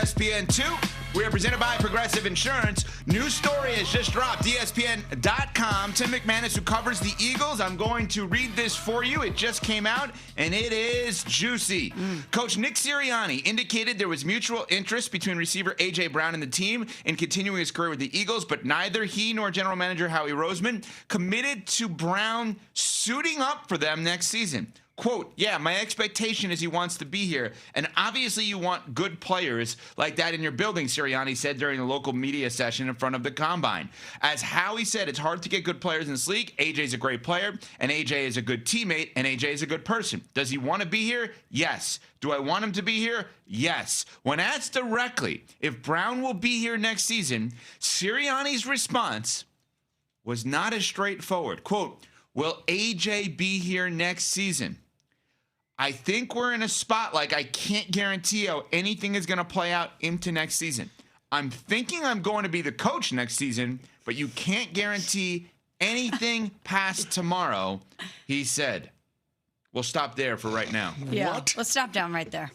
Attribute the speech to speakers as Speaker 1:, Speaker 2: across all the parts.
Speaker 1: ESPN2. We are presented by Progressive Insurance. New story has just dropped. ESPN.com. Tim McManus, who covers the Eagles. I'm going to read this for you. It just came out, and it is juicy. Coach Nick Sirianni indicated there was mutual interest between receiver A.J. Brown and the team in continuing his career with the Eagles, but neither he nor general manager Howie Roseman committed to Brown suiting up for them next season. Quote, yeah, my expectation is he wants to be here. And obviously you want good players like that in your building, Sirianni said during a local media session in front of the Combine. As Howie said, it's hard to get good players in this league. AJ's a great player, and AJ is a good teammate, and AJ is a good person. Does he want to be here? Yes. Do I want him to be here? Yes. When asked directly if Brown will be here next season, Sirianni's response was not as straightforward. Quote, will AJ be here next season? I think we're in a spot like I can't guarantee how anything is going to play out into next season. I'm thinking I'm going to be the coach next season, but you can't guarantee anything past tomorrow, he said. We'll stop there for right now.
Speaker 2: Yeah,
Speaker 3: What?
Speaker 2: let's stop down right there.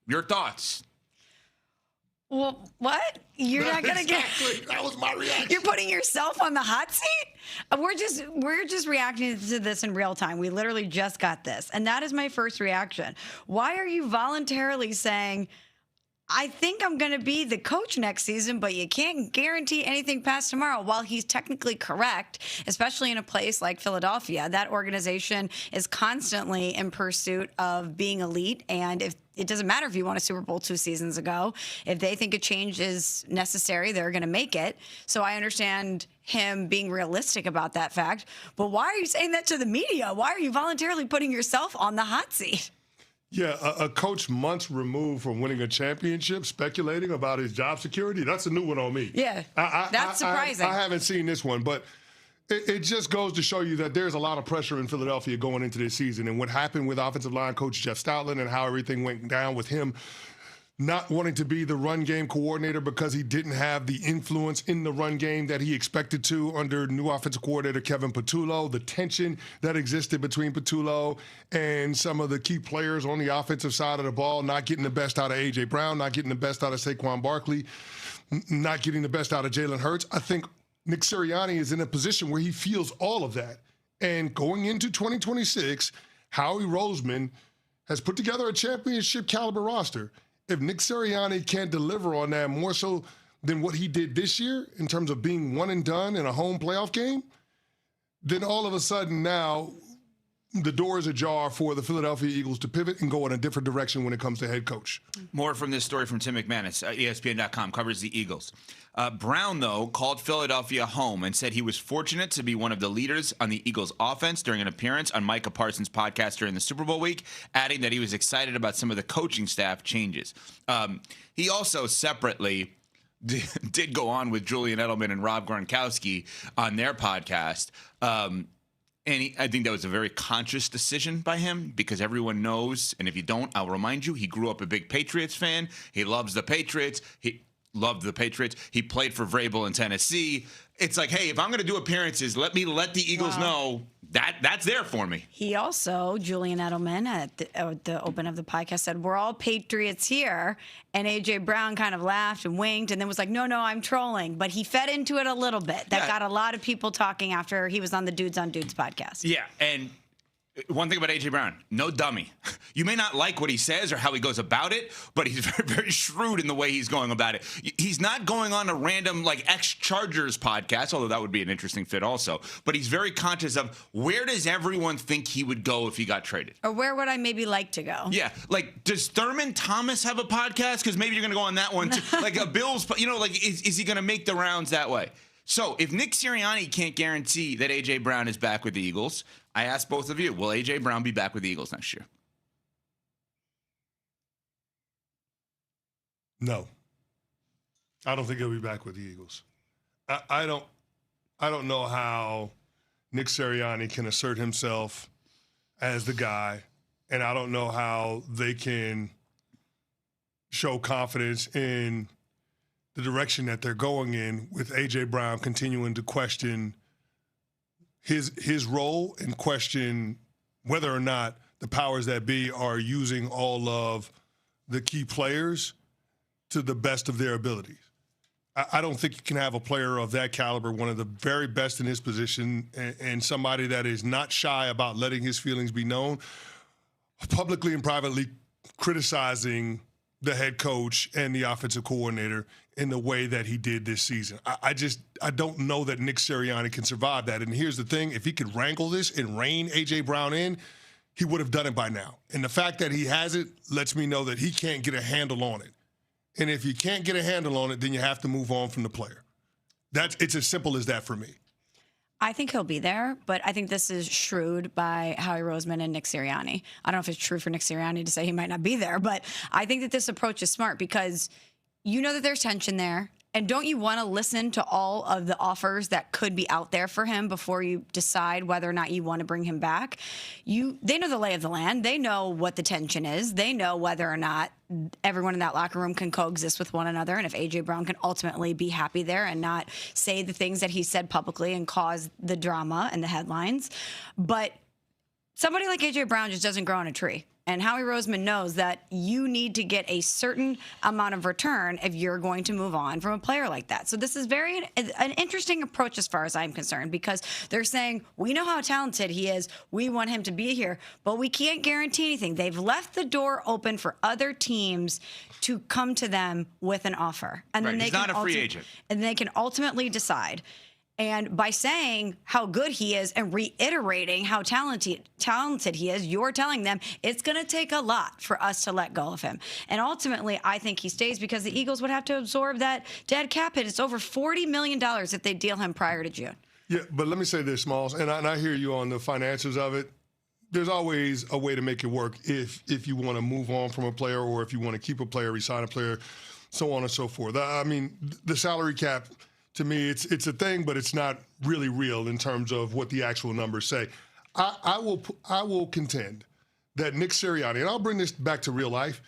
Speaker 1: Your thoughts?
Speaker 2: Well, what? You're not gonna
Speaker 3: Exactly. That was my reaction.
Speaker 2: You're putting yourself on the hot seat? We're just reacting to this in real time. We literally just got this. And that is my first reaction. Why are you voluntarily saying, I think I'm going to be the coach next season, but you can't guarantee anything past tomorrow? While he's technically correct, especially in a place like Philadelphia, that organization is constantly in pursuit of being elite. And if it doesn't matter if you won a Super Bowl 2 seasons ago, if they think a change is necessary, they're going to make it. So I understand him being realistic about that fact. But why are you saying that to the media? Why are you voluntarily putting yourself on the hot seat?
Speaker 3: Yeah, a coach months removed from winning a championship speculating about his job security, that's a new one on me.
Speaker 2: Yeah, that's surprising.
Speaker 3: I haven't seen this one, but it just goes to show you that there's a lot of pressure in Philadelphia going into this season. And what happened with offensive line coach Jeff Stoutland and how everything went down with him not wanting to be the run game coordinator because he didn't have the influence in the run game that he expected to under new offensive coordinator Kevin Patullo, the tension that existed between Patullo and some of the key players on the offensive side of the ball, not getting the best out of A.J. Brown, not getting the best out of Saquon Barkley, not getting the best out of Jalen Hurts. I think Nick Sirianni is in a position where he feels all of that. And going into 2026, Howie Roseman has put together a championship caliber roster. If Nick Sirianni can't deliver on that more so than what he did this year in terms of being one and done in a home playoff game, then all of a sudden now the door is ajar for the Philadelphia Eagles to pivot and go in a different direction when it comes to head coach.
Speaker 1: More from this story from Tim McManus. ESPN.com covers the Eagles. Brown, though, called Philadelphia home and said he was fortunate to be one of the leaders on the Eagles offense during an appearance on Micah Parsons' podcast during the Super Bowl week, adding that he was excited about some of the coaching staff changes. He also separately did go on with Julian Edelman and Rob Gronkowski on their podcast. And I think that was a very conscious decision by him because everyone knows, and if you don't, I'll remind you, he grew up a big Patriots fan. He loves the Patriots. He loved the Patriots. He played for Vrabel in Tennessee. It's like, hey, if I'm going to do appearances, let the Eagles know that's there for me.
Speaker 2: He also, Julian Edelman, at the open of the podcast said, we're all Patriots here. And A.J. Brown kind of laughed and winked and then was like, no, I'm trolling. But he fed into it a little bit. That got a lot of people talking after he was on the Dudes on Dudes podcast.
Speaker 1: Yeah, and one thing about A.J. Brown, no dummy. You may not like what he says or how he goes about it, but he's very, very shrewd in the way he's going about it. He's not going on a random, ex-Chargers podcast, although that would be an interesting fit also. But he's very conscious of where does everyone think he would go if he got traded?
Speaker 2: Or where would I maybe like to go?
Speaker 1: Yeah, does Thurman Thomas have a podcast? Because maybe you're going to go on that one too. A Bills, is he going to make the rounds that way? So if Nick Sirianni can't guarantee that A.J. Brown is back with the Eagles, I ask both of you, will A.J. Brown be back with the Eagles next year?
Speaker 3: No. I don't think he'll be back with the Eagles. I don't know how Nick Sirianni can assert himself as the guy, and I don't know how they can show confidence in the direction that they're going in with A.J. Brown continuing to question his role and question whether or not the powers that be are using all of the key players to the best of their abilities. I don't think you can have a player of that caliber, one of the very best in his position, and somebody that is not shy about letting his feelings be known, publicly and privately criticizing the head coach and the offensive coordinator in the way that he did this season. I don't know that Nick Sirianni can survive that. And here's the thing, if he could wrangle this and rein A.J. Brown in, he would have done it by now. And the fact that he hasn't lets me know that he can't get a handle on it. And if you can't get a handle on it, then you have to move on from the player. It's as simple as that for me.
Speaker 2: I think he'll be there, but I think this is shrewd by Howie Roseman and Nick Sirianni. I don't know if it's true for Nick Sirianni to say he might not be there, but I think that this approach is smart because you know that there's tension there. And don't you want to listen to all of the offers that could be out there for him before you decide whether or not you want to bring him back? They know the lay of the land. They know what the tension is. They know whether or not everyone in that locker room can coexist with one another. And if A.J. Brown can ultimately be happy there and not say the things that he said publicly and cause the drama and the headlines. But somebody like A.J. Brown just doesn't grow on a tree. And Howie Roseman knows that you need to get a certain amount of return if you're going to move on from a player like that. So this is an interesting approach as far as I'm concerned, because they're saying, we know how talented he is. We want him to be here, but we can't guarantee anything. They've left the door open for other teams to come to them with an offer. And then
Speaker 1: he's not a free agent.
Speaker 2: And they can ultimately decide. And by saying how good he is and reiterating how talented he is, you're telling them it's going to take a lot for us to let go of him. And ultimately, I think he stays because the Eagles would have to absorb that dead cap hit. It's over $40 million if they deal him prior to June.
Speaker 3: Yeah, but let me say this, Smalls, and I hear you on the finances of it. There's always a way to make it work if you want to move on from a player or if you want to keep a player, resign a player, so on and so forth. I mean, the salary cap, to me, it's a thing, but it's not really real in terms of what the actual numbers say. I will contend that Nick Sirianni, and I'll bring this back to real life,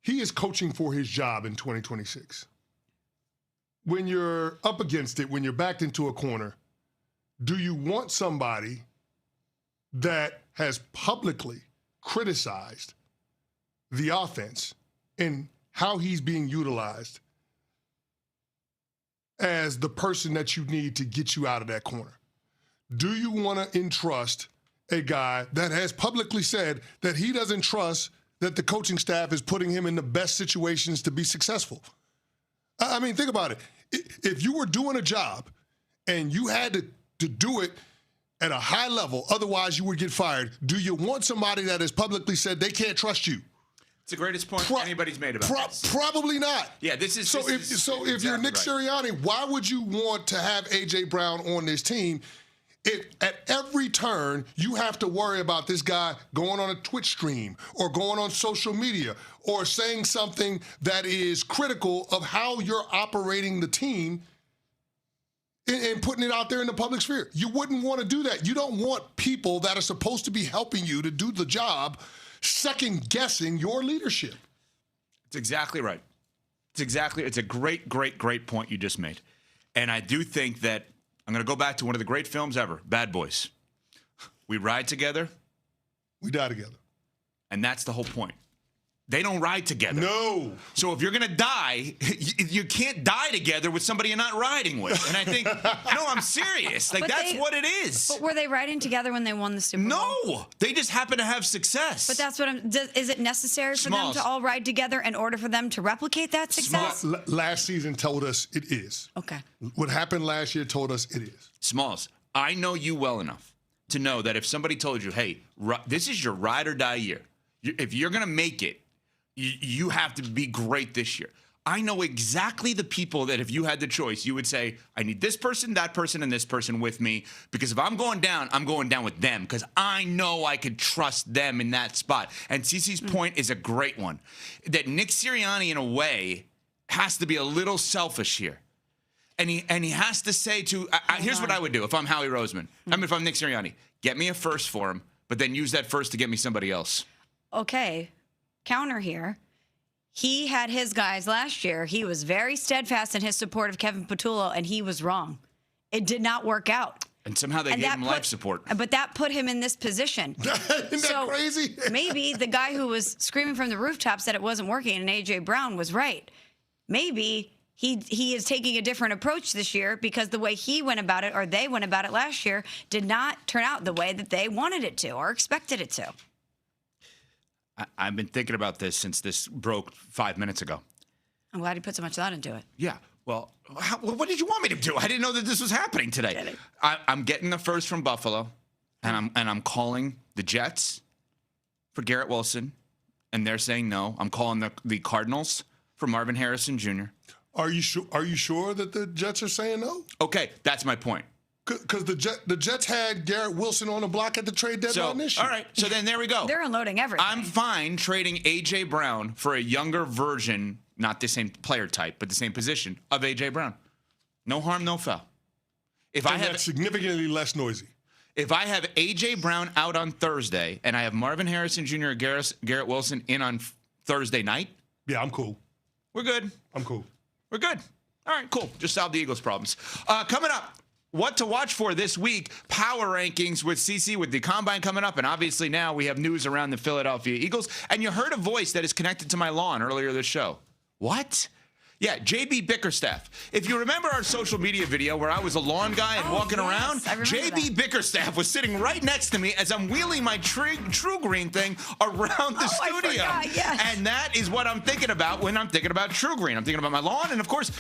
Speaker 3: he is coaching for his job in 2026. When you're up against it, when you're backed into a corner, do you want somebody that has publicly criticized the offense and how he's being utilized as the person that you need to get you out of that corner? Do you want to entrust a guy that has publicly said that he doesn't trust that the coaching staff is putting him in the best situations to be successful? I mean, think about it. If you were doing a job and you had to do it at a high level, otherwise you would get fired, do you want somebody that has publicly said they can't trust you?
Speaker 1: It's the greatest point anybody's made about this.
Speaker 3: Probably not.
Speaker 1: Yeah, this is.
Speaker 3: If you're Nick Sirianni, why would you want to have A.J. Brown on this team if at every turn you have to worry about this guy going on a Twitch stream or going on social media or saying something that is critical of how you're operating the team and putting it out there in the public sphere? You wouldn't want to do that. You don't want people that are supposed to be helping you to do the job second-guessing your leadership.
Speaker 1: It's exactly right. It's a great point you just made. And I do think that I'm going to go back to one of the great films ever, Bad Boys. We ride together.
Speaker 3: We die together.
Speaker 1: And that's the whole point. They don't ride together.
Speaker 3: No.
Speaker 1: So if you're going to die, you can't die together with somebody you're not riding with. And I think, no, I'm serious. Like, that's what it is.
Speaker 2: But were they riding together when they won the Super Bowl?
Speaker 1: No. They just happen to have success.
Speaker 2: But that's what is it necessary for them to all ride together in order for them to replicate that success?
Speaker 3: Last season told us it is.
Speaker 2: Okay.
Speaker 3: What happened last year told us it is.
Speaker 1: Smalls, I know you well enough to know that if somebody told you, hey, this is your ride or die year, if you're going to make it, you have to be great this year. I know exactly the people that if you had the choice, you would say, I need this person, that person, and this person with me, because if I'm going down with them, because I know I could trust them in that spot. And Cece's point is a great one, that Nick Sirianni, in a way, has to be a little selfish here. And he has to say here's what I would do if I'm Howie Roseman. I mean, if I'm Nick Sirianni, get me a first for him, but then use that first to get me somebody else.
Speaker 2: Okay. Counter here. He had his guys last year. He was very steadfast in his support of Kevin Patullo, and he was wrong. It did not work out.
Speaker 1: And somehow they gave him life support.
Speaker 2: But that put him in this position.
Speaker 3: Isn't that crazy?
Speaker 2: Maybe the guy who was screaming from the rooftops that it wasn't working and A.J. Brown was right. maybe he is taking a different approach this year because the way he went about it or they went about it last year did not turn out the way that they wanted it to or expected it to.
Speaker 1: I've been thinking about this since this broke 5 minutes ago.
Speaker 2: I'm glad you put so much thought into it.
Speaker 1: Yeah. Well, what did you want me to do? I didn't know that this was happening today. I'm getting the first from Buffalo, and I'm calling the Jets for Garrett Wilson, and they're saying no. I'm calling the Cardinals for Marvin Harrison Jr.
Speaker 3: Are you sure that the Jets are saying no?
Speaker 1: Okay, that's my point.
Speaker 3: Because the Jets had Garrett Wilson on the block at the trade deadline this year.
Speaker 1: All right, so then there we go.
Speaker 2: They're unloading everything.
Speaker 1: I'm fine trading A.J. Brown for a younger version, not the same player type, but the same position of A.J. Brown. No harm, no foul.
Speaker 3: That's significantly less noisy.
Speaker 1: If I have A.J. Brown out on Thursday and I have Marvin Harrison Jr. or Garrett Wilson in on Thursday night,
Speaker 3: yeah, I'm cool.
Speaker 1: We're good.
Speaker 3: I'm cool.
Speaker 1: We're good. All right, cool. Just solved the Eagles' problems. Coming up, what to watch for this week, power rankings with CeCe with the Combine coming up, and obviously now we have news around the Philadelphia Eagles. And you heard a voice that is connected to my lawn earlier this show. What? Yeah, JB Bickerstaff. If you remember our social media video where I was a lawn guy and walking around, JB Bickerstaff was sitting right next to me as I'm wheeling my True Green thing around the studio.
Speaker 2: I forgot, yes.
Speaker 1: And that is what I'm thinking about when I'm thinking about True Green. I'm thinking about my lawn, and of course,